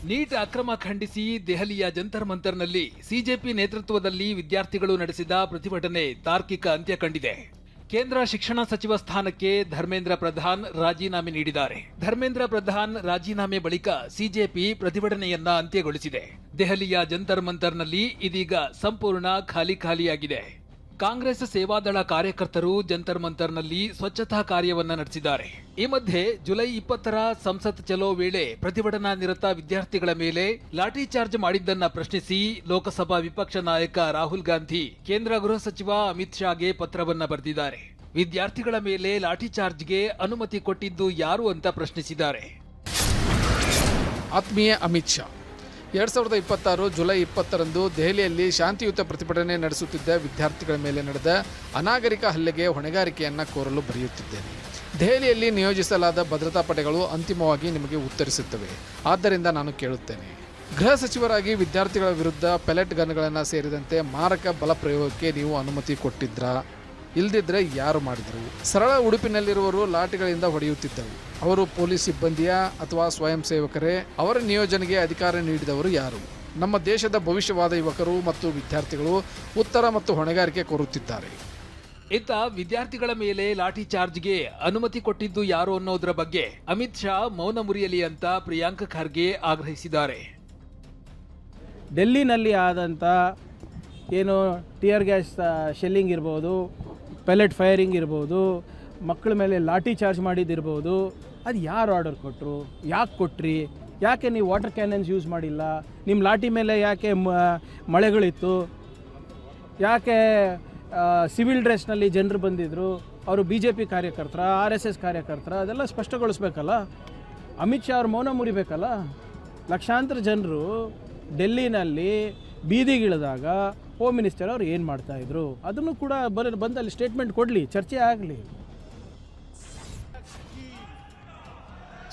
Neat ಅಕ್ರಮ ಖಂಡಿಸಿ ದೆಹಲಿಯ ಜಂತರ್ ಮಂತರ್ನಲ್ಲಿ ಸಿಜೆಪಿ ನೇತೃತ್ವದಲ್ಲಿ ವಿದ್ಯಾರ್ಥಿಗಳು ನಡೆಸಿದ ಪ್ರತಿಭಟನೆ ತಾರ್ಕಿಕ ಅಂತ್ಯ ಕಂಡಿದೆ. ಕೇಂದ್ರ ಶಿಕ್ಷಣ ಸಚಿವ ಸ್ಥಾನಕ್ಕೆ ಧರ್ಮೇಂದ್ರ ಪ್ರಧಾನ್ ರಾಜೀನಾಮೆ ನೀಡಿದ್ದಾರೆ. ಧರ್ಮೇಂದ್ರ ಪ್ರಧಾನ್ ರಾಜೀನಾಮೆ ಬಳಿಕ ಸಿಜೆಪಿ ಪ್ರತಿಭಟನೆಯನ್ನ ಅಂತ್ಯಗೊಳಿಸಿದೆ. ದೆಹಲಿಯ ಜಂತರ್ ಮಂತರ್ನಲ್ಲಿ ಇದೀಗ ಸಂಪೂರ್ಣ ಖಾಲಿಯಾಗಿದೆ. ಕಾಂಗ್ರೆಸ್ ಸೇವಾದಳ ಕಾರ್ಯಕರ್ತರು ಜಂತರ್ ಮಂತರ್ನಲ್ಲಿ ಸ್ವಚ್ಛತಾ ಕಾರ್ಯವನ್ನ ನಡೆಸಿದ್ದಾರೆ. ಈ ಮಧ್ಯೆ ಜುಲೈ 20ರ ಸಂಸತ್ ಚಲೋ ವೇಳೆ ಪ್ರತಿಭಟನಾ ನಿರತ ವಿದ್ಯಾರ್ಥಿಗಳ ಮೇಲೆ ಲಾಠಿ ಚಾರ್ಜ್ ಮಾಡಿದ್ದನ್ನ ಪ್ರಶ್ನಿಸಿ ಲೋಕಸಭಾ ವಿಪಕ್ಷ ನಾಯಕ ರಾಹುಲ್ ಗಾಂಧಿ ಕೇಂದ್ರ ಗೃಹ ಸಚಿವ ಅಮಿತ್ ಶಾಗೆ ಪತ್ರವನ್ನ ಬರೆದಿದ್ದಾರೆ. ವಿದ್ಯಾರ್ಥಿಗಳ ಮೇಲೆ ಲಾಠಿ ಚಾರ್ಜ್ಗೆ ಅನುಮತಿ ಕೊಟ್ಟಿದ್ದು ಯಾರು ಅಂತ ಪ್ರಶ್ನಿಸಿದ್ದಾರೆ. ಆತ್ಮೀಯ ಅಮಿತ್ ಶಾ, 2026 ಜುಲೈ 20ರಂದು ದೆಹಲಿಯಲ್ಲಿ ಶಾಂತಿಯುತ ಪ್ರತಿಭಟನೆ ನಡೆಸುತ್ತಿದ್ದ ವಿದ್ಯಾರ್ಥಿಗಳ ಮೇಲೆ ನಡೆದ ಅನಾಗರಿಕ ಹಲ್ಲೆಗೆ ಹೊಣೆಗಾರಿಕೆಯನ್ನು ಕೋರಲು ಬರೆಯುತ್ತಿದ್ದೇನೆ. ದೆಹಲಿಯಲ್ಲಿ ನಿಯೋಜಿಸಲಾದ ಭದ್ರತಾ ಪಡೆಗಳು ಅಂತಿಮವಾಗಿ ನಿಮಗೆ ಉತ್ತರಿಸುತ್ತವೆ. ಆದ್ದರಿಂದ ನಾನು ಕೇಳುತ್ತೇನೆ, ಗೃಹ ಸಚಿವರಾಗಿ ವಿದ್ಯಾರ್ಥಿಗಳ ವಿರುದ್ಧ ಪೆಲೆಟ್ ಗನ್ಗಳನ್ನು ಸೇರಿದಂತೆ ಮಾರಕ ಬಲ ಪ್ರಯೋಗಕ್ಕೆ ನೀವು ಅನುಮತಿ ಕೊಟ್ಟಿದ್ರಾ? ಇಲ್ದಿದ್ರೆ ಯಾರು ಮಾಡಿದರು? ಸರಳ ಉಡುಪಿನಲ್ಲಿರುವವರು ಲಾಠಿಗಳಿಂದ ಹೊಡೆಯುತ್ತಿದ್ದರು. ಅವರು ಪೊಲೀಸ್ ಸಿಬ್ಬಂದಿಯ ಅಥವಾ ಸ್ವಯಂ ಸೇವಕರೇ? ಅವರ ನಿಯೋಜನೆಗೆ ಅಧಿಕಾರ ನೀಡಿದವರು ಯಾರು? ನಮ್ಮ ದೇಶದ ಭವಿಷ್ಯವಾದ ಯುವಕರು ಮತ್ತು ವಿದ್ಯಾರ್ಥಿಗಳು ಉತ್ತರ ಮತ್ತು ಹೊಣೆಗಾರಿಕೆ ಕೋರುತ್ತಿದ್ದಾರೆ. ಇತ್ತ ವಿದ್ಯಾರ್ಥಿಗಳ ಮೇಲೆ ಲಾಠಿ ಚಾರ್ಜ್ಗೆ ಅನುಮತಿ ಕೊಟ್ಟಿದ್ದು ಯಾರು ಅನ್ನೋದರ ಬಗ್ಗೆ ಅಮಿತ್ ಶಾ ಮೌನ ಮುರಿಯಲಿ ಅಂತ ಪ್ರಿಯಾಂಕ ಖರ್ಗೆ ಆಗ್ರಹಿಸಿದ್ದಾರೆ. ಡೆಲ್ಲಿನಲ್ಲಿ ಆದಂಥ ಏನು ಟಿಯರ್ ಗ್ಯಾಸ್ ಶೆಲ್ಲಿಂಗ್ ಇರ್ಬೋದು, ಪೆಲೆಟ್ ಫೈರಿಂಗ್ ಇರ್ಬೋದು, ಮಕ್ಕಳ ಮೇಲೆ ಲಾಠಿ ಚಾರ್ಜ್ ಮಾಡಿದ್ದಿರ್ಬೋದು, ಅದು ಯಾರು ಆರ್ಡರ್ ಕೊಟ್ಟರು? ಯಾಕೆ ಕೊಟ್ರಿ? ಯಾಕೆ ನೀವು ವಾಟರ್ ಕ್ಯಾನನ್ಸ್ ಯೂಸ್ ಮಾಡಿಲ್ಲ? ನಿಮ್ಮ ಲಾಠಿ ಮೇಲೆ ಯಾಕೆ ಮಳೆಗಳಿತ್ತು? ಯಾಕೆ ಸಿವಿಲ್ ಡ್ರೆಸ್ನಲ್ಲಿ ಜನರು ಬಂದಿದ್ದರು? ಅವರು BJP ಕಾರ್ಯಕರ್ತರ, RSS ಕಾರ್ಯಕರ್ತರ? ಅದೆಲ್ಲ ಸ್ಪಷ್ಟಗೊಳಿಸ್ಬೇಕಲ್ಲ. ಅಮಿತ್ ಶಾ ಅವ್ರ ಮೌನ ಮುರಿಬೇಕಲ್ಲ. ಲಕ್ಷಾಂತರ ಜನರು ಡೆಲ್ಲಿನಲ್ಲಿ ಬೀದಿಗಿಳಿದಾಗ ಹೋಮ್ ಮಿನಿಸ್ಟರ್ ಅವರು ಏನು ಮಾಡ್ತಾಯಿದ್ರು ಅದನ್ನು ಕೂಡ ಬಂದಲ್ಲಿ ಸ್ಟೇಟ್ಮೆಂಟ್ ಕೊಡಲಿ, ಚರ್ಚೆ ಆಗಲಿ.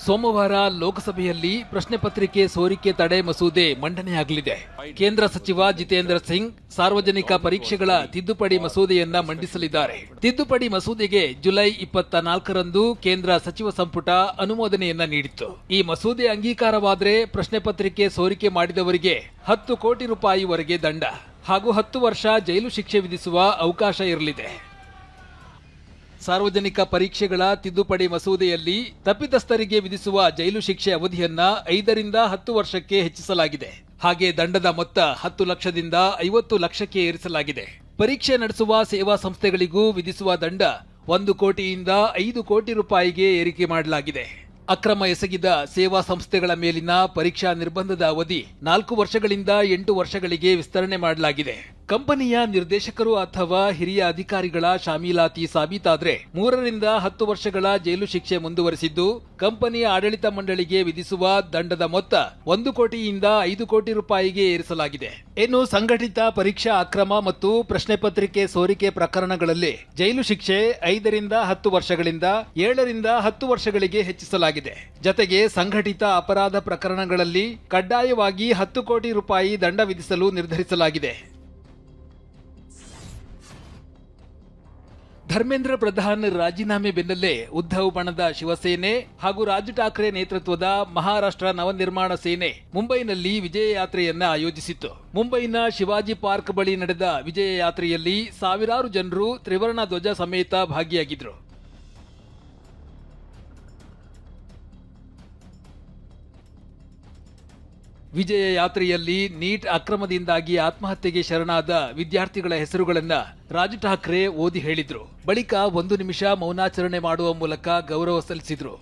ಸೋಮವಾರ ಲೋಕಸಭೆಯಲ್ಲಿ ಪ್ರಶ್ನೆ ಪತ್ರಿಕೆ ಸೋರಿಕೆ ತಡೆ ಮಸೂದೆ ಮಂಡನೆಯಾಗಲಿದೆ. ಕೇಂದ್ರ ಸಚಿವ ಜಿತೇಂದ್ರ ಸಿಂಗ್ ಸಾರ್ವಜನಿಕ ಪರೀಕ್ಷೆಗಳ ತಿದ್ದುಪಡಿ ಮಸೂದೆಯನ್ನ ಮಂಡಿಸಲಿದ್ದಾರೆ. ತಿದ್ದುಪಡಿ ಮಸೂದೆಗೆ ಜುಲೈ 24ರಂದು ಕೇಂದ್ರ ಸಚಿವ ಸಂಪುಟ ಅನುಮೋದನೆಯನ್ನ ನೀಡಿತ್ತು. ಈ ಮಸೂದೆ ಅಂಗೀಕಾರವಾದರೆ ಪ್ರಶ್ನೆ ಪತ್ರಿಕೆ ಸೋರಿಕೆ ಮಾಡಿದವರಿಗೆ 10 ಕೋಟಿ ರೂಪಾಯಿವರೆಗೆ ದಂಡ ಹಾಗೂ 10 ವರ್ಷ ಜೈಲು ಶಿಕ್ಷೆ ವಿಧಿಸುವ ಅವಕಾಶ ಇರಲಿದೆ. ಸಾರ್ವಜನಿಕ ಪರೀಕ್ಷೆಗಳ ತಿದ್ದುಪಡಿ ಮಸೂದೆಯಲ್ಲಿ ತಪ್ಪಿತಸ್ಥರಿಗೆ ವಿಧಿಸುವ ಜೈಲು ಶಿಕ್ಷೆ ಅವಧಿಯನ್ನ 5 ರಿಂದ 10 ವರ್ಷಕ್ಕೆ ಹೆಚ್ಚಿಸಲಾಗಿದೆ. ಹಾಗೆ ದಂಡದ ಮೊತ್ತ 10 ಲಕ್ಷದಿಂದ 50 ಲಕ್ಷಕ್ಕೆ ಏರಿಸಲಾಗಿದೆ. ಪರೀಕ್ಷೆ ನಡೆಸುವ ಸೇವಾ ಸಂಸ್ಥೆಗಳಿಗೂ ವಿಧಿಸುವ ದಂಡ 1 ಕೋಟಿಯಿಂದ 5 ಕೋಟಿ ರೂಪಾಯಿಗೆ ಏರಿಕೆ ಮಾಡಲಾಗಿದೆ. ಅಕ್ರಮ ಎಸಗಿದ ಸೇವಾ ಸಂಸ್ಥೆಗಳ ಮೇಲಿನ ಪರೀಕ್ಷಾ ನಿರ್ಬಂಧದ ಅವಧಿ 4 ವರ್ಷಗಳಿಂದ 8 ವರ್ಷಗಳಿಗೆ ವಿಸ್ತರಣೆ ಮಾಡಲಾಗಿದೆ. ಕಂಪನಿಯ ನಿರ್ದೇಶಕರು ಅಥವಾ ಹಿರಿಯ ಅಧಿಕಾರಿಗಳ ಶಾಮೀಲಾತಿ ಸಾಬೀತಾದ್ರೆ 3 ರಿಂದ 10 ವರ್ಷಗಳ ಜೈಲು ಶಿಕ್ಷೆ ಮುಂದುವರೆಸಿದ್ದು, ಕಂಪನಿಯ ಆಡಳಿತ ಮಂಡಳಿಗೆ ವಿಧಿಸುವ ದಂಡದ ಮೊತ್ತ 1 ಕೋಟಿಯಿಂದ 5 ಕೋಟಿ ರೂಪಾಯಿಗೆ ಏರಿಸಲಾಗಿದೆ. ಇನ್ನು ಸಂಘಟಿತ ಪರೀಕ್ಷಾ ಅಕ್ರಮ ಮತ್ತು ಪ್ರಶ್ನೆ ಪತ್ರಿಕೆ ಸೋರಿಕೆ ಪ್ರಕರಣಗಳಲ್ಲಿ ಜೈಲು ಶಿಕ್ಷೆ 5 ರಿಂದ 10 ವರ್ಷಗಳಿಂದ 7 ರಿಂದ 10 ವರ್ಷಗಳಿಗೆ ಹೆಚ್ಚಿಸಲಾಗಿದೆ. ಜತೆಗೆ ಸಂಘಟಿತ ಅಪರಾಧ ಪ್ರಕರಣಗಳಲ್ಲಿ ಕಡ್ಡಾಯವಾಗಿ 10 ಕೋಟಿ ರೂಪಾಯಿ ದಂಡ ವಿಧಿಸಲು ನಿರ್ಧರಿಸಲಾಗಿದೆ. ಧರ್ಮೇಂದ್ರ ಪ್ರಧಾನ್ ರಾಜೀನಾಮೆ ಬೆನ್ನಲ್ಲೇ ಉದ್ಧವ್ ಬಣದ ಶಿವಸೇನೆ ಹಾಗೂ ರಾಜ್ ಠಾಕ್ರೆ ನೇತೃತ್ವದ ಮಹಾರಾಷ್ಟ್ರ ನವನಿರ್ಮಾಣ ಸೇನೆ ಮುಂಬೈನಲ್ಲಿ ವಿಜಯ ಯಾತ್ರೆಯನ್ನ ಆಯೋಜಿಸಿತ್ತು. ಮುಂಬೈನ ಶಿವಾಜಿ ಪಾರ್ಕ್ ಬಳಿ ನಡೆದ ವಿಜಯ ಯಾತ್ರೆಯಲ್ಲಿ ಸಾವಿರಾರು ಜನರು ತ್ರಿವರ್ಣ ಧ್ವಜ ಸಮೇತ ಭಾಗಿಯಾಗಿದ್ರು. ವಿಜಯ ಯಾತ್ರೆಯಲ್ಲಿ ನೀಟ್ ಅಕ್ರಮದಿಂದಾಗಿ ಆತ್ಮಹತ್ಯೆಗೆ ಶರಣಾದ ವಿದ್ಯಾರ್ಥಿಗಳ ಹೆಸರುಗಳನ್ನ ರಾಜ್ ಠಾಕ್ರೆ ಓದಿ ಹೇಳಿದ್ರು. ಬಳಿಕ 1 ನಿಮಿಷ ಮೌನಾಚರಣೆ ಮಾಡುವ ಮೂಲಕ ಗೌರವ ಸಲ್ಲಿಸಿದ್ರು.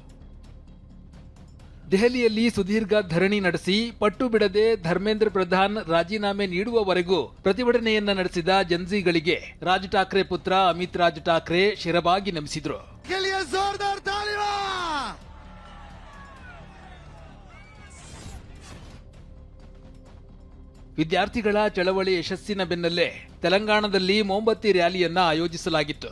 ದೆಹಲಿಯಲ್ಲಿ ಸುದೀರ್ಘ ಧರಣಿ ನಡೆಸಿ ಪಟ್ಟು ಬಿಡದೆ ಧರ್ಮೇಂದ್ರ ಪ್ರಧಾನ್ ರಾಜೀನಾಮೆ ನೀಡುವವರೆಗೂ ಪ್ರತಿಭಟನೆಯನ್ನ ನಡೆಸಿದ ಜನ್ಜಿಗಳಿಗೆ ರಾಜ್ ಠಾಕ್ರೆ ಪುತ್ರ ಅಮಿತ್ ರಾಜ್ ಠಾಕ್ರೆ ಶಿರಬಾಗಿ ನಮಿಸಿದ್ರು. ವಿದ್ಯಾರ್ಥಿಗಳ ಚಳವಳಿ ಯಶಸ್ಸಿನ ಬೆನ್ನಲ್ಲೇ ತೆಲಂಗಾಣದಲ್ಲಿ ಮೊಂಬತ್ತಿ ರ್ಯಾಲಿಯನ್ನ ಆಯೋಜಿಸಲಾಗಿತ್ತು.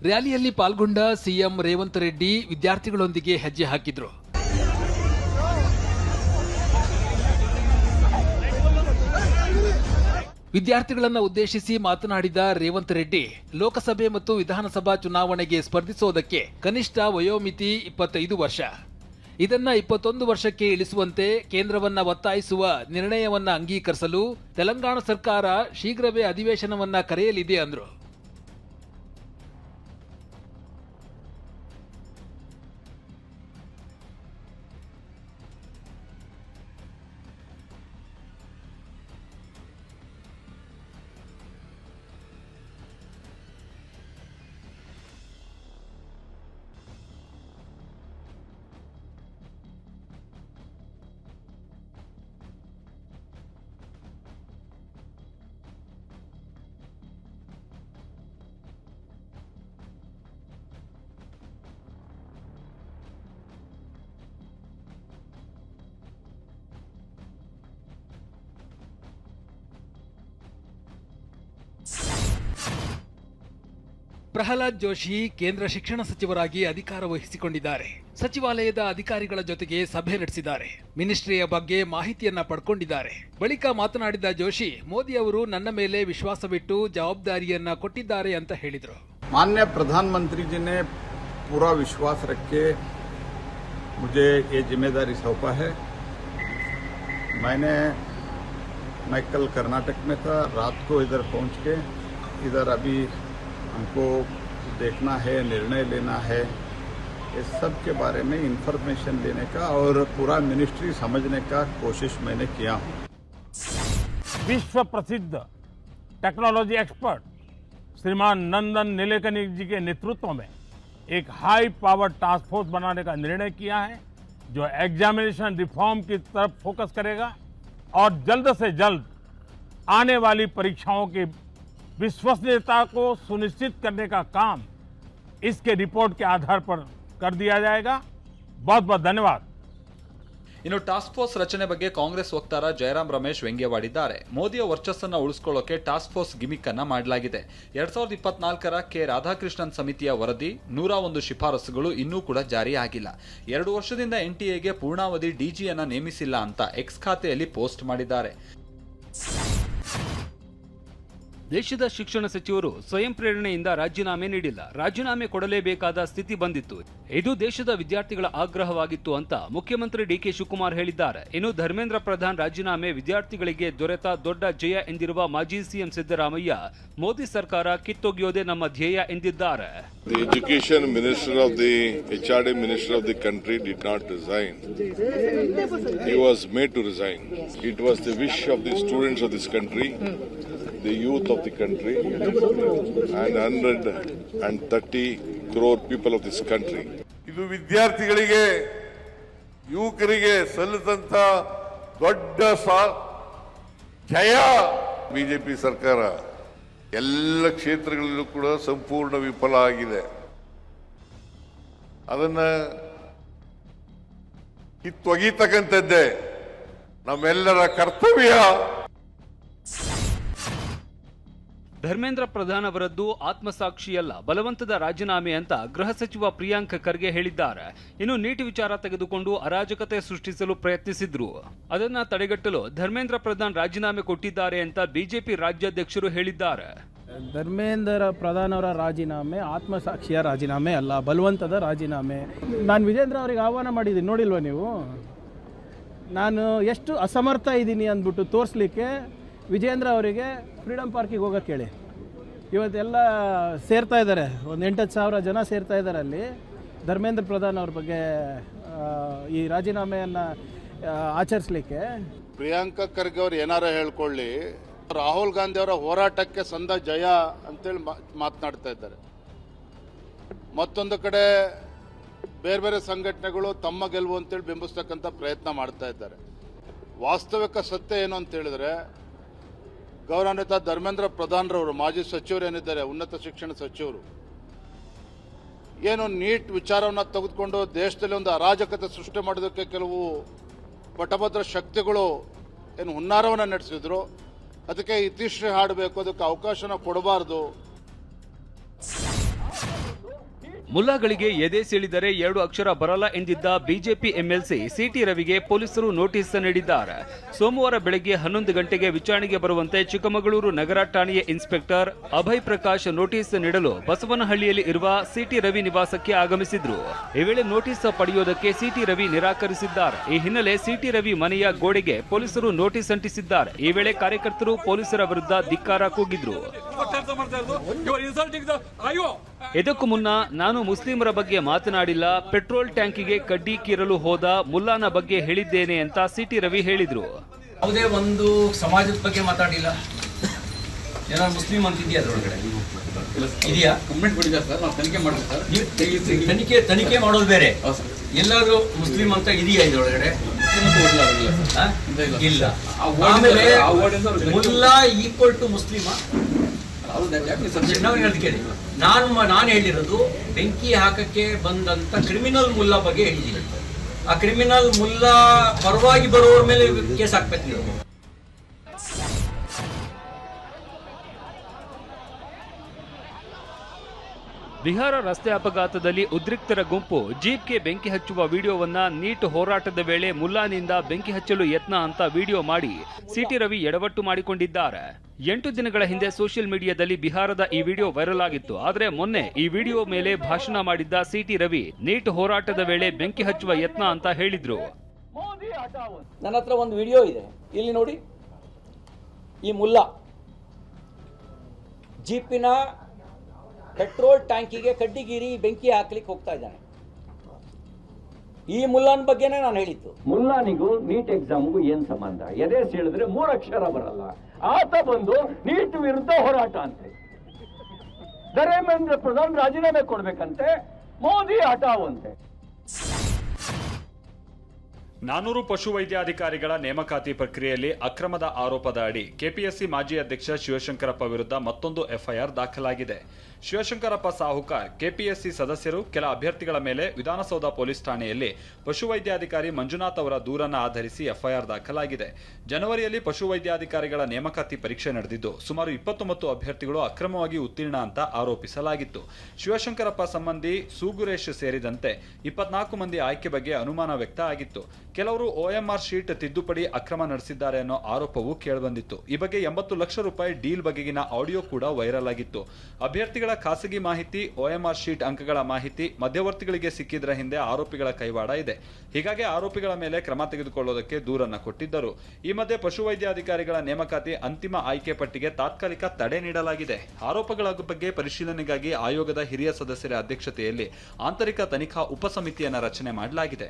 ರ್ಯಾಲಿಯಲ್ಲಿ ಪಾಲ್ಗೊಂಡ ಸಿಎಂ ರೇವಂತ್ ರೆಡ್ಡಿ ವಿದ್ಯಾರ್ಥಿಗಳೊಂದಿಗೆ ಹೆಜ್ಜೆ ಹಾಕಿದ್ರು. ವಿದ್ಯಾರ್ಥಿಗಳನ್ನು ಉದ್ದೇಶಿಸಿ ಮಾತನಾಡಿದ ರೇವಂತ್ ರೆಡ್ಡಿ, ಲೋಕಸಭೆ ಮತ್ತು ವಿಧಾನಸಭಾ ಚುನಾವಣೆಗೆ ಸ್ಪರ್ಧಿಸೋದಕ್ಕೆ ಕನಿಷ್ಠ ವಯೋಮಿತಿ 25 ವರ್ಷ. ಇದನ್ನ 21 ವರ್ಷಕ್ಕೆ ಇಳಿಸುವಂತೆ ಕೇಂದ್ರವನ್ನ ಒತ್ತಾಯಿಸುವ ನಿರ್ಣಯವನ್ನ ಅಂಗೀಕರಿಸಲು ತೆಲಂಗಾಣ ಸರ್ಕಾರ ಶೀಘ್ರವೇ ಅಧಿವೇಶನವನ್ನ ಕರೆಯಲಿದೆ ಅಂದ್ರು. ಪ್ರಹ್ಲಾದ್ ಜೋಶಿ ಕೇಂದ್ರ ಶಿಕ್ಷಣ ಸಚಿವರಾಗಿ ಅಧಿಕಾರ ವಹಿಸಿಕೊಂಡಿದ್ದಾರೆ. ಸಚಿವಾಲಯದ ಅಧಿಕಾರಿಗಳ ಜೊತೆಗೆ ಸಭೆ ನಡೆಸಿದ್ದಾರೆ. ಮಿನಿಸ್ಟ್ರಿಯ ಬಗ್ಗೆ ಮಾಹಿತಿಯನ್ನ ಪಡ್ಕೊಂಡಿದ್ದಾರೆ. ಬಳಿಕ ಮಾತನಾಡಿದ ಜೋಶಿ, ಮೋದಿ ಅವರು ನನ್ನ ಮೇಲೆ ವಿಶ್ವಾಸವಿಟ್ಟು ಜವಾಬ್ದಾರಿಯನ್ನ ಕೊಟ್ಟಿದ್ದಾರೆ ಅಂತ ಹೇಳಿದರು. माननीय प्रधानमंत्री जी ने पूरा विश्वास रख के मुझे ये जिम्मेदारी सौंपा है. मैं कल कर्नाटक में था, रात को इधर पहुंच के इधर अभी हमको देखना है, निर्णय लेना है, इस सब के बारे में इंफॉर्मेशन लेने का और पूरा मिनिस्ट्री समझने का कोशिश मैंने किया हूँ. विश्व प्रसिद्ध टेक्नोलॉजी एक्सपर्ट श्रीमान नंदन नीलेकनी जी के नेतृत्व में एक हाई पावर टास्क फोर्स बनाने का निर्णय किया है, जो एग्जामिनेशन रिफॉर्म की तरफ फोकस करेगा और जल्द से जल्द आने वाली परीक्षाओं की विश्वसनीयता को सुनिश्चित करने का काम इसके रिपोर्ट के आधार पर कर दिया जाएगा. बहुत बहुत धन्यवाद. ಇನ್ನು ಟಾಸ್ಕ್ ಫೋರ್ಸ್ ರಚನೆ ಬಗ್ಗೆ ಕಾಂಗ್ರೆಸ್ ವಕ್ತಾರ ಜಯರಾಮ್ ರಮೇಶ್ ವ್ಯಂಗ್ಯವಾಡಿದ್ದಾರೆ. ಮೋದಿಯ ವರ್ಚಸ್ಸನ್ನು ಉಳಿಸಿಕೊಳ್ಳೋಕೆ ಟಾಸ್ಕ್ ಫೋರ್ಸ್ ಗಿಮಿಕ್ ಅನ್ನ ಮಾಡಲಾಗಿದೆ. 2024ರ ಕೆ ರಾಧಾಕೃಷ್ಣನ್ ಸಮಿತಿಯ ವರದಿ 101 ಶಿಫಾರಸುಗಳು ಇನ್ನೂ ಕೂಡ ಜಾರಿ ಆಗಿಲ್ಲ. 2 ವರ್ಷದಿಂದ ಎನ್ಟಿಎಗೆ ಪೂರ್ಣಾವಧಿ ಡಿಜಿಯನ್ನ ನೇಮಿಸಿಲ್ಲ ಅಂತ ಎಕ್ಸ್ ಖಾತೆಯಲ್ಲಿ ಪೋಸ್ಟ್ ಮಾಡಿದ್ದಾರೆ. ದೇಶದ ಶಿಕ್ಷಣ ಸಚಿವರು ಸ್ವಯಂ ಪ್ರೇರಣೆಯಿಂದ ರಾಜೀನಾಮೆ ನೀಡಿಲ್ಲ. ರಾಜೀನಾಮೆ ಕೊಡಲೇಬೇಕಾದ ಸ್ಥಿತಿ ಬಂದಿತ್ತು. ಇದು ದೇಶದ ವಿದ್ಯಾರ್ಥಿಗಳ ಆಗ್ರಹವಾಗಿತ್ತು ಅಂತ ಮುಖ್ಯಮಂತ್ರಿ ಡಿಕೆ ಶಿವಕುಮಾರ್ ಹೇಳಿದ್ದಾರೆ. ಇನ್ನು ಧರ್ಮೇಂದ್ರ ಪ್ರಧಾನ್ ರಾಜೀನಾಮೆ ವಿದ್ಯಾರ್ಥಿಗಳಿಗೆ ದೊರೆತ ದೊಡ್ಡ ಜಯ ಎಂದಿರುವ ಮಾಜಿ ಸಿಎಂ ಸಿದ್ದರಾಮಯ್ಯ, ಮೋದಿ ಸರ್ಕಾರ ಕಿತ್ತೊಗೆಯೋದೇ ನಮ್ಮ ಧ್ಯೇಯ ಎಂದಿದ್ದಾರೆ. The education minister of the HRD minister of the country did not resign. He was made to resign. It was the wish of the students of this country, the youth of the country, and 130 crore people of this country. ಇದು ವಿದ್ಯಾರ್ಥಿಗಳಿಗೆ, ಯುವಕರಿಗೆ ಸಲ್ಲದಂತ ದೊಡ್ಡ ಜಯ. BJP ಸರ್ಕಾರ ಎಲ್ಲ ಕ್ಷೇತ್ರಗಳಲ್ಲೂ ಕೂಡ ಸಂಪೂರ್ಣ ವಿಫಲ ಆಗಿದೆ. ಅದನ್ನ ಕಿತ್ತೊಗೀತಕ್ಕಂಥದ್ದೇ ನಮ್ಮೆಲ್ಲರ ಕರ್ತವ್ಯ. ಧರ್ಮೇಂದ್ರ ಪ್ರಧಾನ್ ಅವರದ್ದು ಆತ್ಮಸಾಕ್ಷಿಯಲ್ಲ, ಬಲವಂತದ ರಾಜೀನಾಮೆ ಅಂತ ಗೃಹ ಸಚಿವ ಪ್ರಿಯಾಂಕ್ ಖರ್ಗೆ ಹೇಳಿದ್ದಾರೆ. ಇನ್ನು ನೀಟ್ ವಿಚಾರ ತೆಗೆದುಕೊಂಡು ಅರಾಜಕತೆ ಸೃಷ್ಟಿಸಲು ಪ್ರಯತ್ನಿಸಿದ್ರು. ಅದನ್ನ ತಡೆಗಟ್ಟಲು ಧರ್ಮೇಂದ್ರ ಪ್ರಧಾನ್ ರಾಜೀನಾಮೆ ಕೊಟ್ಟಿದ್ದಾರೆ ಅಂತ ಬಿಜೆಪಿ ರಾಜ್ಯಾಧ್ಯಕ್ಷರು ಹೇಳಿದ್ದಾರೆ. ಧರ್ಮೇಂದ್ರ ಪ್ರಧಾನ್ ಅವರ ರಾಜೀನಾಮೆ ಆತ್ಮಸಾಕ್ಷಿಯ ರಾಜೀನಾಮೆ ಅಲ್ಲ, ಬಲವಂತದ ರಾಜೀನಾಮೆ. ನಾನು ವಿಜೇಂದ್ರ ಅವರಿಗೆ ಆಹ್ವಾನ ಮಾಡಿದ್ದೀನಿ, ನೋಡಿಲ್ವ ನೀವು? ನಾನು ಎಷ್ಟು ಅಸಮರ್ಥ ಇದ್ದೀನಿ ಅಂದ್ಬಿಟ್ಟು ತೋರಿಸ್ಲಿಕ್ಕೆ ವಿಜೇಂದ್ರ ಅವರಿಗೆ ಫ್ರೀಡಮ್ ಪಾರ್ಕಿಗೆ ಹೋಗೋಕ್ಕೆ ಹೇಳಿ. ಇವತ್ತೆಲ್ಲ ಸೇರ್ತಾ ಇದ್ದಾರೆ, ಒಂದು 8-10 ಸಾವಿರ ಜನ ಸೇರ್ತಾ ಇದ್ದಾರೆ ಅಲ್ಲಿ. ಧರ್ಮೇಂದ್ರ ಪ್ರಧಾನ್ ಅವ್ರ ಬಗ್ಗೆ ಈ ರಾಜೀನಾಮೆಯನ್ನು ಆಚರಿಸಲಿಕ್ಕೆ. ಪ್ರಿಯಾಂಕಾ ಖರ್ಗೆ ಅವ್ರು ಏನಾರ ಹೇಳ್ಕೊಳ್ಳಿ, ರಾಹುಲ್ ಗಾಂಧಿ ಅವರ ಹೋರಾಟಕ್ಕೆ ಸಂದ ಜಯ ಅಂತೇಳಿ ಮಾತನಾಡ್ತಾ ಇದ್ದಾರೆ. ಮತ್ತೊಂದು ಕಡೆ ಬೇರೆ ಬೇರೆ ಸಂಘಟನೆಗಳು ತಮ್ಮ ಗೆಲುವು ಅಂತೇಳಿ ಬಿಂಬಿಸ್ತಕ್ಕಂಥ ಪ್ರಯತ್ನ ಮಾಡ್ತಾ ಇದ್ದಾರೆ. ವಾಸ್ತವಿಕ ಸತ್ಯ ಏನು ಅಂತ ಹೇಳಿದ್ರೆ, ಗೌರವಾನ್ವಿತ ಧರ್ಮೇಂದ್ರ ಪ್ರಧಾನ್ರವರು, ಮಾಜಿ ಸಚಿವರು ಏನಿದ್ದಾರೆ, ಉನ್ನತ ಶಿಕ್ಷಣ ಸಚಿವರು, ಏನು ನೀಟ್ ವಿಚಾರವನ್ನು ತೆಗೆದುಕೊಂಡು ದೇಶದಲ್ಲಿ ಒಂದು ಅರಾಜಕತೆ ಸೃಷ್ಟಿ ಮಾಡೋದಕ್ಕೆ ಕೆಲವು ಪಟಭದ್ರ ಶಕ್ತಿಗಳು ಏನು ಹುನ್ನಾರವನ್ನು ನಡೆಸಿದ್ರು, ಅದಕ್ಕೆ ಇತಿಶ್ರೀ ಹಾಡಬೇಕು, ಅದಕ್ಕೆ ಅವಕಾಶನ ಕೊಡಬಾರ್ದು. ಮುಲ್ಲಾಗಳಿಗೆ ಎದೆ ಸೆಳೆದರೆ 2 ಅಕ್ಷರ ಬರಲ್ಲ ಎಂದಿದ್ದ ಬಿಜೆಪಿ ಎಂಎಲ್ಸಿ ಸಿಟಿ ರವಿಗೆ ಪೊಲೀಸರು ನೋಟಿಸ್ ನೀಡಿದ್ದಾರೆ. ಸೋಮವಾರ ಬೆಳಗ್ಗೆ 11 ಗಂಟೆಗೆ ವಿಚಾರಣೆಗೆ ಬರುವಂತೆ ಚಿಕ್ಕಮಗಳೂರು ನಗರ ಠಾಣೆಯ ಇನ್ಸ್ಪೆಕ್ಟರ್ ಅಭಯ್ ಪ್ರಕಾಶ್ ನೋಟಿಸ್ ನೀಡಲು ಬಸವನಹಳ್ಳಿಯಲ್ಲಿ ಇರುವ ಸಿಟಿ ರವಿ ನಿವಾಸಕ್ಕೆ ಆಗಮಿಸಿದ್ರು. ಈ ವೇಳೆ ನೋಟಿಸ್ ಪಡೆಯುವುದಕ್ಕೆ ಸಿಟಿ ರವಿ ನಿರಾಕರಿಸಿದ್ದಾರೆ. ಈ ಹಿನ್ನೆಲೆ ಸಿಟಿ ರವಿ ಮನೆಯ ಗೋಡೆಗೆ ಪೊಲೀಸರು ನೋಟಿಸ್ ಅಂಟಿಸಿದ್ದಾರೆ. ಈ ವೇಳೆ ಕಾರ್ಯಕರ್ತರು ಪೊಲೀಸರ ವಿರುದ್ಧ ಧಿಕ್ಕಾರ ಕೂಗಿದ್ರು. ಇದಕ್ಕೂ ಮುನ್ನ ನಾನು ಮುಸ್ಲಿಮರ ಬಗ್ಗೆ ಮಾತನಾಡಿಲ್ಲ, ಪೆಟ್ರೋಲ್ ಟ್ಯಾಂಕಿಗೆ ಕಡ್ಡಿ ಕೀರಲು ಹೋದ ಮುಲ್ಲಾನ ಬಗ್ಗೆ ಹೇಳಿದ್ದೇನೆ ಅಂತ ಸಿಟಿ ರವಿ ಹೇಳಿದ್ರು. ಯಾವುದೇ ಒಂದು ಸಮಾಜದ ಬಗ್ಗೆ ಮಾತಾಡಿಲ್ಲ. ಏನಾದ್ರು ಮುಸ್ಲಿಂ ಅಂತಿದೆಯಾ ಅದರೊಳಗಡೆ? ಇದೆಯಾ? ಕಂಪ್ಲೇಂಟ್ ಕೊಟ್ಟಿದ್ದಾರೆ ಸರ್, ನಾವು ತನಿಖೆ ಮಾಡ್ತೀವಿ ಸರ್. ತನಿಖೆ ಮಾಡೋದು ಬೇರೆ. ಎಲ್ಲಾದ್ರೂ ಮುಸ್ಲಿಂ ಅಂತ ಇದೆಯಾ ಇದರೊಳಗಡೆ? ಇಲ್ಲ. ಆಮೇಲೆ ಮುಲ್ಲಾ ಈಕ್ವಲ್ ಟು ಮುಸ್ಲಿಮ? ನಾವು ಹೇಳೋದು ಕೇಳಿ. ನಾನು ಹೇಳಿರೋದು ಬೆಂಕಿ ಹಾಕಕ್ಕೆ ಬಂದಂತ ಕ್ರಿಮಿನಲ್ ಮುಲ್ಲಾ ಬಗ್ಗೆ ಹೇಳಿದ್ದೀನಿ. ಆ ಕ್ರಿಮಿನಲ್ ಮುಲ್ಲಾ ಪರವಾಗಿ ಬರುವವರ ಮೇಲೆ ಕೇಸ್ ಹಾಕ್ಬೇಕು ನೀವು. ಬಿಹಾರ ರಸ್ತೆ ಅಪಘಾತದಲ್ಲಿ ಉದ್ರಿಕ್ತರ ಗುಂಪು ಜೀಪ್ಗೆ ಬೆಂಕಿ ಹಚ್ಚುವ ವಿಡಿಯೋವನ್ನ ನೀಟ್ ಹೋರಾಟದ ವೇಳೆ ಮುಲ್ಲಾನಿಂದ ಬೆಂಕಿ ಹಚ್ಚಲು ಯತ್ನ ಅಂತ ವಿಡಿಯೋ ಮಾಡಿ ಸಿಟಿ ರವಿ ಎಡವಟ್ಟು ಮಾಡಿಕೊಂಡಿದ್ದಾರೆ. 8 ದಿನಗಳ ಹಿಂದೆ ಸೋಷಿಯಲ್ ಮೀಡಿಯಾದಲ್ಲಿ ಬಿಹಾರದ ಈ ವಿಡಿಯೋ ವೈರಲ್ ಆಗಿತ್ತು. ಆದರೆ ಮೊನ್ನೆ ಈ ವಿಡಿಯೋ ಮೇಲೆ ಭಾಷಣ ಮಾಡಿದ್ದ ಸಿಟಿ ರವಿ ನೀಟ್ ಹೋರಾಟದ ವೇಳೆ ಬೆಂಕಿ ಹಚ್ಚುವ ಯತ್ನ ಅಂತ ಹೇಳಿದ್ರು. ನನ್ನ ಹತ್ರ ಒಂದು ವಿಡಿಯೋ ಇದೆ, ಇಲ್ಲಿ ನೋಡಿ. ಈ ಮುಲ್ಲಾ ಜೀಪಿನ ಪೆಟ್ರೋಲ್ ಟ್ಯಾಂಕಿಗೆ ಕಡ್ಡಿಗೀರಿ ಬೆಂಕಿ ಹಾಕ್ಲಿಕ್ಕೆ ಹೋಗ್ತಾ ಇದ್ದಾನೆ. ಈ ಮುಲ್ಲಾನ್ ಬಗ್ಗೆನೇ ನಾನು ಹೇಳಿದ್ದು. ಮುಲ್ಲಾನಿಗೂ ನೀಟ್ ಎಕ್ಸಾಮ್ಗೂ ಏನ್ ಸಂಬಂಧ? ಎದೆ ಸೀಳಿದ್ರೆ 3 ಅಕ್ಷರ ಬರಲ್ಲ. ಆತ ಬಂದು ನೀಟ್ ವಿರುದ್ಧ ಹೋರಾಟ ಅಂತೆ. ಧರ್ಮೇಂದ್ರ ಪ್ರಧಾನ್ ರಾಜೀನಾಮೆ ಕೊಡ್ಬೇಕಂತೆ, ಮೋದಿ ಹಠಾವಂತೆ. 400 ಪಶುವೈದ್ಯಾಧಿಕಾರಿಗಳ ನೇಮಕಾತಿ ಪ್ರಕ್ರಿಯೆಯಲ್ಲಿ ಅಕ್ರಮದ ಆರೋಪದ ಅಡಿ ಕೆಪಿಎಸ್ಸಿ ಮಾಜಿ ಅಧ್ಯಕ್ಷ ಶಿವಶಂಕರಪ್ಪ ವಿರುದ್ಧ ಮತ್ತೊಂದು ಎಫ್ಐಆರ್ ದಾಖಲಾಗಿದೆ. ಶಿವಶಂಕರಪ್ಪ ಸಾಹುಕಾರ್, ಕೆಪಿಎಸ್ಸಿ ಸದಸ್ಯರು, ಕೆಲ ಅಭ್ಯರ್ಥಿಗಳ ಮೇಲೆ ವಿಧಾನಸೌಧ ಪೊಲೀಸ್ ಠಾಣೆಯಲ್ಲಿ ಪಶುವೈದ್ಯಾಧಿಕಾರಿ ಮಂಜುನಾಥ್ ಅವರ ದೂರನ್ನು ಆಧರಿಸಿ ಎಫ್ಐಆರ್ ದಾಖಲಾಗಿದೆ. ಜನವರಿಯಲ್ಲಿ ಪಶುವೈದ್ಯಾಧಿಕಾರಿಗಳ ನೇಮಕಾತಿ ಪರೀಕ್ಷೆ ನಡೆದಿದ್ದು ಸುಮಾರು 29 ಅಭ್ಯರ್ಥಿಗಳು ಅಕ್ರಮವಾಗಿ ಉತ್ತೀರ್ಣ ಅಂತ ಆರೋಪಿಸಲಾಗಿತ್ತು. ಶಿವಶಂಕರಪ್ಪ ಸಂಬಂಧಿ ಸೂಗುರೇಶ್ ಸೇರಿದಂತೆ 24 ಮಂದಿ ಆಯ್ಕೆ ಬಗ್ಗೆ ಅನುಮಾನ ವ್ಯಕ್ತ ಆಗಿತ್ತು. ಕೆಲವರು OMR ಶೀಟ್ ತಿದ್ದುಪಡಿ ಅಕ್ರಮ ನಡೆಸಿದ್ದಾರೆ ಅನ್ನೋ ಆರೋಪವೂ ಕೇಳಿಬಂದಿತ್ತು. ಈ ಬಗ್ಗೆ 80 ಲಕ್ಷ ರೂಪಾಯಿ ಡೀಲ್ ಬಗೆಗಿನ ಆಡಿಯೋ ಕೂಡ ವೈರಲ್ ಆಗಿತ್ತು. ಅಭ್ಯರ್ಥಿಗಳ ಖಾಸಗಿ ಮಾಹಿತಿ, OMR ಶೀಟ್ ಅಂಕಗಳ ಮಾಹಿತಿ ಮಧ್ಯವರ್ತಿಗಳಿಗೆ ಸಿಕ್ಕಿದ್ರ ಹಿಂದೆ ಆರೋಪಿಗಳ ಕೈವಾಡ ಇದೆ. ಹೀಗಾಗಿ ಆರೋಪಿಗಳ ಮೇಲೆ ಕ್ರಮ ತೆಗೆದುಕೊಳ್ಳೋದಕ್ಕೆ ದೂರನ್ನ ಕೊಟ್ಟಿದ್ದರು. ಈ ಮಧ್ಯೆ ಪಶುವೈದ್ಯಾಧಿಕಾರಿಗಳ ನೇಮಕಾತಿ ಅಂತಿಮ ಆಯ್ಕೆ ಪಟ್ಟಿಗೆ ತಾತ್ಕಾಲಿಕ ತಡೆ ನೀಡಲಾಗಿದೆ. ಆರೋಪಗಳ ಬಗ್ಗೆ ಪರಿಶೀಲನೆಗಾಗಿ ಆಯೋಗದ ಹಿರಿಯ ಸದಸ್ಯರ ಅಧ್ಯಕ್ಷತೆಯಲ್ಲಿ ಆಂತರಿಕ ತನಿಖಾ ಉಪಸಮಿತಿಯನ್ನು ರಚನೆ ಮಾಡಲಾಗಿದೆ.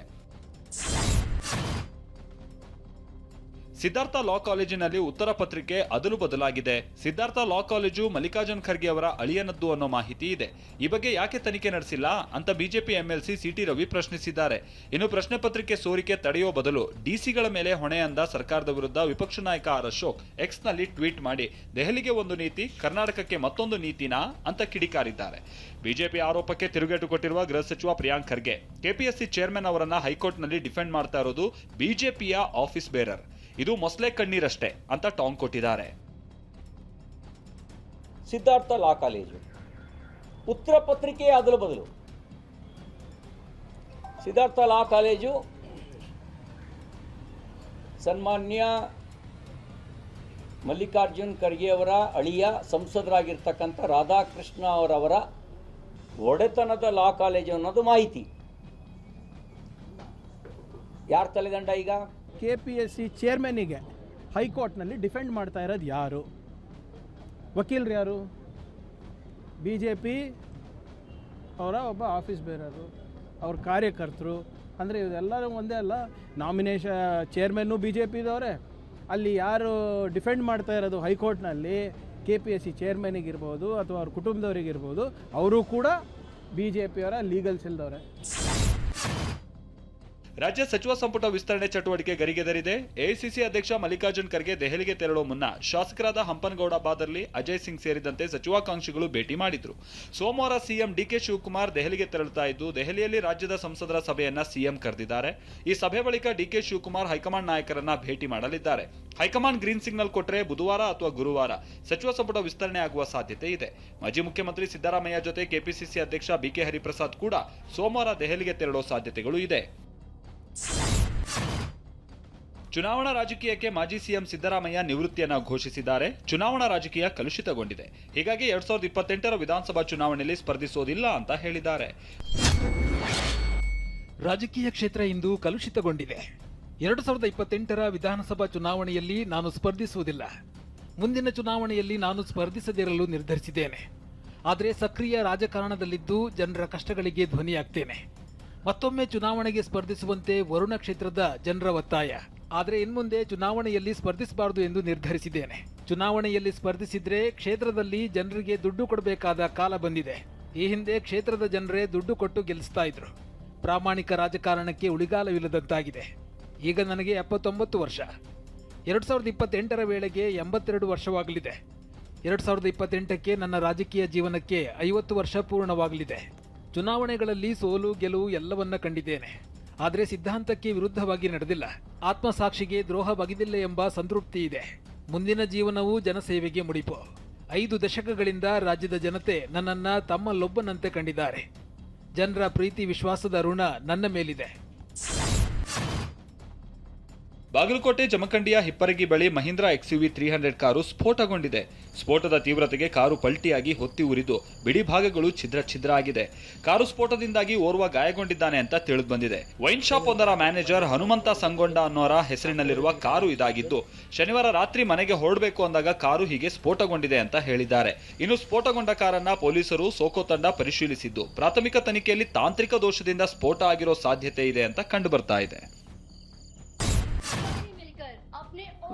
ಸಿದ್ಧಾರ್ಥ ಲಾ ಕಾಲೇಜಿನಲ್ಲಿ ಉತ್ತರ ಪತ್ರಿಕೆ ಅದಲು ಬದಲಾಗಿದೆ. ಸಿದ್ಧಾರ್ಥ ಲಾ ಕಾಲೇಜು ಮಲ್ಲಿಕಾರ್ಜುನ್ ಖರ್ಗೆ ಅವರ ಅಳಿಯನದ್ದು ಅನ್ನೋ ಮಾಹಿತಿ ಇದೆ. ಈ ಬಗ್ಗೆ ಯಾಕೆ ತನಿಖೆ ನಡೆಸಿಲ್ಲ ಅಂತ ಬಿಜೆಪಿ ಎಂಎಲ್ಸಿ ಸಿಟಿ ರವಿ ಪ್ರಶ್ನಿಸಿದ್ದಾರೆ. ಇನ್ನು ಪ್ರಶ್ನೆ ಪತ್ರಿಕೆ ಸೋರಿಕೆ ತಡೆಯೋ ಬದಲು ಡಿಸಿಗಳ ಮೇಲೆ ಹೊಣೆ ಅಂದ ಸರ್ಕಾರದ ವಿರುದ್ಧ ವಿಪಕ್ಷ ನಾಯಕ ಆರ್ ಅಶೋಕ್ ಎಕ್ಸ್ನಲ್ಲಿ ಟ್ವೀಟ್ ಮಾಡಿ ದೆಹಲಿಗೆ ಒಂದು ನೀತಿ, ಕರ್ನಾಟಕಕ್ಕೆ ಮತ್ತೊಂದು ನೀತಿನಾ ಅಂತ ಕಿಡಿಕಾರಿದ್ದಾರೆ. ಬಿಜೆಪಿ ಆರೋಪಕ್ಕೆ ತಿರುಗೇಟು ಕೊಟ್ಟಿರುವ ಗೃಹ ಸಚಿವ ಪ್ರಿಯಾಂಕ್ ಖರ್ಗೆ ಕೆಪಿಎಸ್ಸಿ ಚೇರ್ಮನ್ ಅವರನ್ನ ಹೈಕೋರ್ಟ್ನಲ್ಲಿ ಡಿಫೆಂಡ್ ಮಾಡ್ತಾ ಇರೋದು ಬಿಜೆಪಿಯ ಆಫೀಸ್ ಬೇರರ್, ಇದು ಮೊಸಳೆ ಕಣ್ಣೀರಷ್ಟೇ ಅಂತ ಟಾಂಗ್ ಕೊಟ್ಟಿದ್ದಾರೆ. ಸಿದ್ಧಾರ್ಥ ಲಾ ಕಾಲೇಜು ಉತ್ತರ ಪತ್ರಿಕೆ ಅದಲು ಬದಲು. ಸಿದ್ಧಾರ್ಥ ಲಾ ಕಾಲೇಜು ಸನ್ಮಾನ್ಯ ಮಲ್ಲಿಕಾರ್ಜುನ್ ಖರ್ಗೆ ಅವರ ಅಳಿಯ ಸಂಸದರಾಗಿರ್ತಕ್ಕಂಥ ರಾಧಾಕೃಷ್ಣ ಅವರವರ ಒಡೆತನದ ಲಾ ಕಾಲೇಜು ಅನ್ನೋದು ಮಾಹಿತಿ. ಯಾರು ತಲೆದಂಡ ಈಗ? KPSC ಚೇರ್ಮನ್ನಿಗೆ ಹೈಕೋರ್ಟ್ನಲ್ಲಿ ಡಿಫೆಂಡ್ ಮಾಡ್ತಾ ಇರೋದು ಯಾರು? ವಕೀಲರು ಯಾರು? BJP ಅವರ ಒಬ್ಬ ಆಫೀಸ್ ಬೇರರು, ಅವ್ರ ಕಾರ್ಯಕರ್ತರು. ಅಂದರೆ ಇದೆಲ್ಲರೂ ಒಂದೇ ಅಲ್ಲ. ನಾಮಿನೇಷನ್ ಚೇರ್ಮನ್ನು BJPದವರೇ. ಅಲ್ಲಿ ಯಾರು ಡಿಫೆಂಡ್ ಮಾಡ್ತಾ ಇರೋದು ಹೈಕೋರ್ಟ್ನಲ್ಲಿ KPSC ಚೇರ್ಮನ್ನಿಗಿರ್ಬೋದು ಅಥವಾ ಅವ್ರ ಕುಟುಂಬದವರಿಗಿರ್ಬೋದು, ಅವರು ಕೂಡ BJPಯವರ ಲೀಗಲ್ ಸೆಲ್ದವರೇ. ರಾಜ್ಯ ಸಚಿವ ಸಂಪುಟ ವಿಸ್ತರಣೆ ಚಟುವಟಿಕೆ ಗರಿಗೆದರಿದೆ. ಎಐಸಿಸಿ ಅಧ್ಯಕ್ಷ ಮಲ್ಲಿಕಾರ್ಜುನ್ ಖರ್ಗೆ ದೆಹಲಿಗೆ ತೆರಳುವ ಮುನ್ನ ಶಾಸಕರಾದ ಹಂಪನಗೌಡ ಬಾದರ್ಲಿ, ಅಜಯ್ ಸಿಂಗ್ ಸೇರಿದಂತೆ ಸಚಿವಾಕಾಂಕ್ಷಿಗಳು ಭೇಟಿ ಮಾಡಿದ್ರು. ಸೋಮವಾರ ಸಿಎಂ ಡಿಕೆ ಶಿವಕುಮಾರ್ ದೆಹಲಿಗೆ ತೆರಳುತ್ತಾ ಇದ್ದು, ದೆಹಲಿಯಲ್ಲಿ ರಾಜ್ಯದ ಸಂಸದರ ಸಭೆಯನ್ನ ಸಿಎಂ ಕರೆದಿದ್ದಾರೆ. ಈ ಸಭೆ ಬಳಿಕ ಡಿಕೆ ಶಿವಕುಮಾರ್ ಹೈಕಮಾಂಡ್ ನಾಯಕರನ್ನ ಭೇಟಿ ಮಾಡಲಿದ್ದಾರೆ. ಹೈಕಮಾಂಡ್ ಗ್ರೀನ್ ಸಿಗ್ನಲ್ ಕೊಟ್ಟರೆ ಬುಧವಾರ ಅಥವಾ ಗುರುವಾರ ಸಚಿವ ಸಂಪುಟ ವಿಸ್ತರಣೆ ಆಗುವ ಸಾಧ್ಯತೆ ಇದೆ. ಮಾಜಿ ಮುಖ್ಯಮಂತ್ರಿ ಸಿದ್ದರಾಮಯ್ಯ ಜೊತೆ ಕೆಪಿಸಿಸಿ ಅಧ್ಯಕ್ಷ ಬಿಕೆ ಹರಿಪ್ರಸಾದ್ ಕೂಡ ಸೋಮವಾರ ದೆಹಲಿಗೆ ತೆರಳುವ ಸಾಧ್ಯತೆಗಳು ಇದೆ. ಚುನಾವಣಾ ರಾಜಕೀಯಕ್ಕೆ ಮಾಜಿ ಸಿಎಂ ಸಿದ್ದರಾಮಯ್ಯ ನಿವೃತ್ತಿಯನ್ನ ಘೋಷಿಸಿದ್ದಾರೆ. ಚುನಾವಣಾ ರಾಜಕೀಯ ಕಲುಷಿತಗೊಂಡಿದೆ, ಹೀಗಾಗಿ 2028ರ ವಿಧಾನಸಭಾ ಚುನಾವಣೆಯಲ್ಲಿ ಸ್ಪರ್ಧಿಸೋದಿಲ್ಲ ಅಂತ ಹೇಳಿದ್ದಾರೆ. ರಾಜಕೀಯ ಕ್ಷೇತ್ರ ಇಂದು ಕಲುಷಿತಗೊಂಡಿದೆ. 2028ರ ವಿಧಾನಸಭಾ ಚುನಾವಣೆಯಲ್ಲಿ ನಾನು ಸ್ಪರ್ಧಿಸುವುದಿಲ್ಲ. ಮುಂದಿನ ಚುನಾವಣೆಯಲ್ಲಿ ನಾನು ಸ್ಪರ್ಧಿಸದಿರಲು ನಿರ್ಧರಿಸಿದ್ದೇನೆ. ಆದರೆ ಸಕ್ರಿಯ ರಾಜಕಾರಣದಲ್ಲಿದ್ದು ಜನರ ಕಷ್ಟಗಳಿಗೆ ಧ್ವನಿಯಾಗ್ತೇನೆ. ಮತ್ತೊಮ್ಮೆ ಚುನಾವಣೆಗೆ ಸ್ಪರ್ಧಿಸುವಂತೆ ವರುಣ ಕ್ಷೇತ್ರದ ಜನರ ಒತ್ತಾಯ. ಆದರೆ ಇನ್ಮುಂದೆ ಚುನಾವಣೆಯಲ್ಲಿ ಸ್ಪರ್ಧಿಸಬಾರದು ಎಂದು ನಿರ್ಧರಿಸಿದ್ದೇನೆ. ಚುನಾವಣೆಯಲ್ಲಿ ಸ್ಪರ್ಧಿಸಿದ್ರೆ ಕ್ಷೇತ್ರದಲ್ಲಿ ಜನರಿಗೆ ದುಡ್ಡು ಕೊಡಬೇಕಾದ ಕಾಲ ಬಂದಿದೆ. ಈ ಹಿಂದೆ ಕ್ಷೇತ್ರದ ಜನರೇ ದುಡ್ಡು ಕೊಟ್ಟು ಗೆಲ್ಲಿಸ್ತಾ ಇದ್ರು. ಪ್ರಾಮಾಣಿಕ ರಾಜಕಾರಣಕ್ಕೆ ಉಳಿಗಾಲವಿಲ್ಲದಂತಾಗಿದೆ. ಈಗ ನನಗೆ 79 ವರ್ಷ. 2028ರ ವೇಳೆಗೆ 82 ವರ್ಷವಾಗಲಿದೆ. 2028ಕ್ಕೆ ನನ್ನ ರಾಜಕೀಯ ಜೀವನಕ್ಕೆ 50 ವರ್ಷ ಪೂರ್ಣವಾಗಲಿದೆ. ಚುನಾವಣೆಗಳಲ್ಲಿ ಸೋಲು ಗೆಲುವು ಎಲ್ಲವನ್ನ ಕಂಡಿದ್ದೇನೆ. ಆದರೆ ಸಿದ್ಧಾಂತಕ್ಕೆ ವಿರುದ್ಧವಾಗಿ ನಡೆದಿಲ್ಲ. ಆತ್ಮಸಾಕ್ಷಿಗೆ ದ್ರೋಹ ಬಗೆದಿಲ್ಲ ಎಂಬ ಸಂತೃಪ್ತಿ ಇದೆ. ಮುಂದಿನ ಜೀವನವೂ ಜನಸೇವೆಗೆ ಮುಡಿಪು. 5 ದಶಕಗಳಿಂದ ರಾಜ್ಯದ ಜನತೆ ನನ್ನನ್ನ ತಮ್ಮಲ್ಲೊಬ್ಬನಂತೆ ಕಂಡಿದ್ದಾರೆ. ಜನರ ಪ್ರೀತಿ ವಿಶ್ವಾಸದ ಋಣ ನನ್ನ ಮೇಲಿದೆ. ಬಾಗಲಕೋಟೆ ಜಮಖಂಡಿಯ ಹಿಪ್ಪರಗಿ ಬಳಿ ಮಹೀಂದ್ರಾ XUV 300 ಕಾರು ಸ್ಫೋಟಗೊಂಡಿದೆ. ಸ್ಫೋಟದ ತೀವ್ರತೆಗೆ ಕಾರು ಪಲ್ಟಿಯಾಗಿ ಹೊತ್ತಿ ಉರಿದು ಬಿಡಿ ಭಾಗಗಳು ಛಿದ್ರ ಆಗಿದೆ. ಕಾರು ಸ್ಫೋಟದಿಂದಾಗಿ ಓರ್ವ ಗಾಯಗೊಂಡಿದ್ದಾನೆ ಅಂತ ತಿಳಿದು ಬಂದಿದೆ. ವೈನ್ ಶಾಪ್ ಒಂದರ ಮ್ಯಾನೇಜರ್ ಹನುಮಂತ ಸಂಗೊಂಡ ಅನ್ನೋರ ಹೆಸರಿನಲ್ಲಿರುವ ಕಾರು ಇದಾಗಿದ್ದು, ಶನಿವಾರ ರಾತ್ರಿ ಮನೆಗೆ ಹೊರಡಬೇಕು ಅಂದಾಗ ಕಾರು ಹೀಗೆ ಸ್ಫೋಟಗೊಂಡಿದೆ ಅಂತ ಹೇಳಿದ್ದಾರೆ. ಇನ್ನು ಸ್ಫೋಟಗೊಂಡ ಕಾರನ್ನ ಪೊಲೀಸರು ಸೋಕೋ ತಂಡ ಪರಿಶೀಲಿಸಿದ್ದು, ಪ್ರಾಥಮಿಕ ತನಿಖೆಯಲ್ಲಿ ತಾಂತ್ರಿಕ ದೋಷದಿಂದ ಸ್ಫೋಟ ಆಗಿರೋ ಸಾಧ್ಯತೆ ಇದೆ ಅಂತ ಕಂಡು ಬರ್ತಾ ಇದೆ.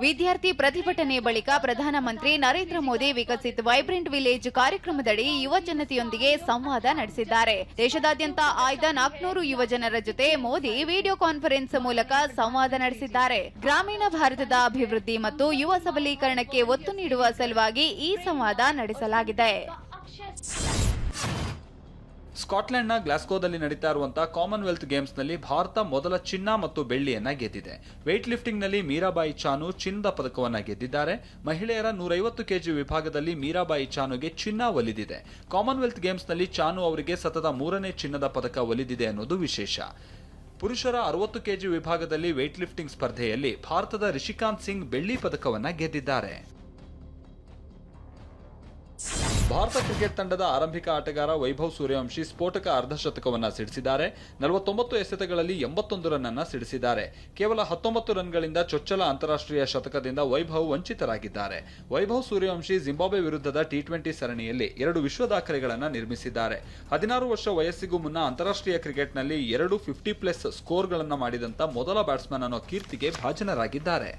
ವಿದ್ಯಾರ್ಥಿ ಪ್ರತಿಭಟನೆ ಬಳಿಕ ಪ್ರಧಾನಮಂತ್ರಿ ನರೇಂದ್ರ ಮೋದಿ ವಿಕಸಿತ್ ವೈಬ್ರೆಂಟ್ ವಿಲೇಜ್ ಕಾರ್ಯಕ್ರಮದಡಿ ಯುವ ಜನತೆಯೊಂದಿಗೆ ಸಂವಾದ ನಡೆಸಿದ್ದಾರೆ. ದೇಶದಾದ್ಯಂತ ಆಯ್ದ 400 ಯುವ ಜನರ ಜೊತೆ ಮೋದಿ ವಿಡಿಯೋ ಕಾನ್ಫರೆನ್ಸ್ ಮೂಲಕ ಸಂವಾದ ನಡೆಸಿದ್ದಾರೆ. ಗ್ರಾಮೀಣ ಭಾರತದ ಅಭಿವೃದ್ಧಿ ಮತ್ತು ಯುವ ಸಬಲೀಕರಣಕ್ಕೆ ಒತ್ತು ನೀಡುವ ಸಲುವಾಗಿ ಈ ಸಂವಾದ ನಡೆಸಲಾಗಿದೆ. ಸ್ಕಾಟ್ಲೆಂಡ್ನ ಗ್ಲಾಸ್ಗೋದಲ್ಲಿ ನಡೀತಾ ಇರುವಂತಹ ಕಾಮನ್ವೆಲ್ತ್ ಗೇಮ್ಸ್ನಲ್ಲಿ ಭಾರತ ಮೊದಲ ಚಿನ್ನ ಮತ್ತು ಬೆಳ್ಳಿಯನ್ನ ಗೆದ್ದಿದೆ. ವೇಟ್ ಲಿಫ್ಟಿಂಗ್ನಲ್ಲಿ ಮೀರಾಬಾಯಿ ಚಾನು ಚಿನ್ನದ ಪದಕವನ್ನ ಗೆದ್ದಿದ್ದಾರೆ. ಮಹಿಳೆಯರ 150 ಕೆಜಿ ವಿಭಾಗದಲ್ಲಿ ಮೀರಾಬಾಯಿ ಚಾನುಗೆ ಚಿನ್ನ ಒಲಿದಿದೆ. ಕಾಮನ್ವೆಲ್ತ್ ಗೇಮ್ಸ್ನಲ್ಲಿ ಚಾನು ಅವರಿಗೆ ಸತತ 3ನೇ ಚಿನ್ನದ ಪದಕ ಒಲಿದಿದೆ ಅನ್ನೋದು ವಿಶೇಷ. ಪುರುಷರ 60 ಕೆಜಿ ವಿಭಾಗದಲ್ಲಿ ವೇಟ್ ಲಿಫ್ಟಿಂಗ್ ಸ್ಪರ್ಧೆಯಲ್ಲಿ ಭಾರತದ ರಿಷಿಕಾಂತ್ ಸಿಂಗ್ ಬೆಳ್ಳಿ ಪದಕವನ್ನ ಗೆದ್ದಿದ್ದಾರೆ. ಭಾರತ ಕ್ರಿಕೆಟ್ ತಂಡದ ಆರಂಭಿಕ ಆಟಗಾರ ವೈಭವ್ ಸೂರ್ಯವಂಶಿ ಸ್ಫೋಟಕ ಅರ್ಧಶತಕವನ್ನ ಸಿಡಿಸಿದ್ದಾರೆ. 49 ಎಸೆತಗಳಲ್ಲಿ 81 ರನ್ ಅನ್ನ ಸಿಡಿಸಿದ್ದಾರೆ. ಕೇವಲ 19 ರನ್ಗಳಿಂದ ಚೊಚ್ಚಲ ಅಂತಾರಾಷ್ಟ್ರೀಯ ಶತಕದಿಂದ ವೈಭವ್ ವಂಚಿತರಾಗಿದ್ದಾರೆ. ವೈಭವ್ ಸೂರ್ಯವಂಶಿ ಜಿಂಬಾಬ್ವೆ ವಿರುದ್ಧದ T20 ಸರಣಿಯಲ್ಲಿ 2 ವಿಶ್ವ ದಾಖಲೆಗಳನ್ನು ನಿರ್ಮಿಸಿದ್ದಾರೆ. 16 ವರ್ಷ ವಯಸ್ಸಿಗೂ ಮುನ್ನ ಅಂತಾರಾಷ್ಟ್ರೀಯ ಕ್ರಿಕೆಟ್ನಲ್ಲಿ 2 50+ ಸ್ಕೋರ್ಗಳನ್ನು ಮಾಡಿದಂತ ಮೊದಲ ಬ್ಯಾಟ್ಸ್ಮನ್ ಅನ್ನೋ ಕೀರ್ತಿಗೆ ಭಾಜನರಾಗಿದ್ದಾರೆ.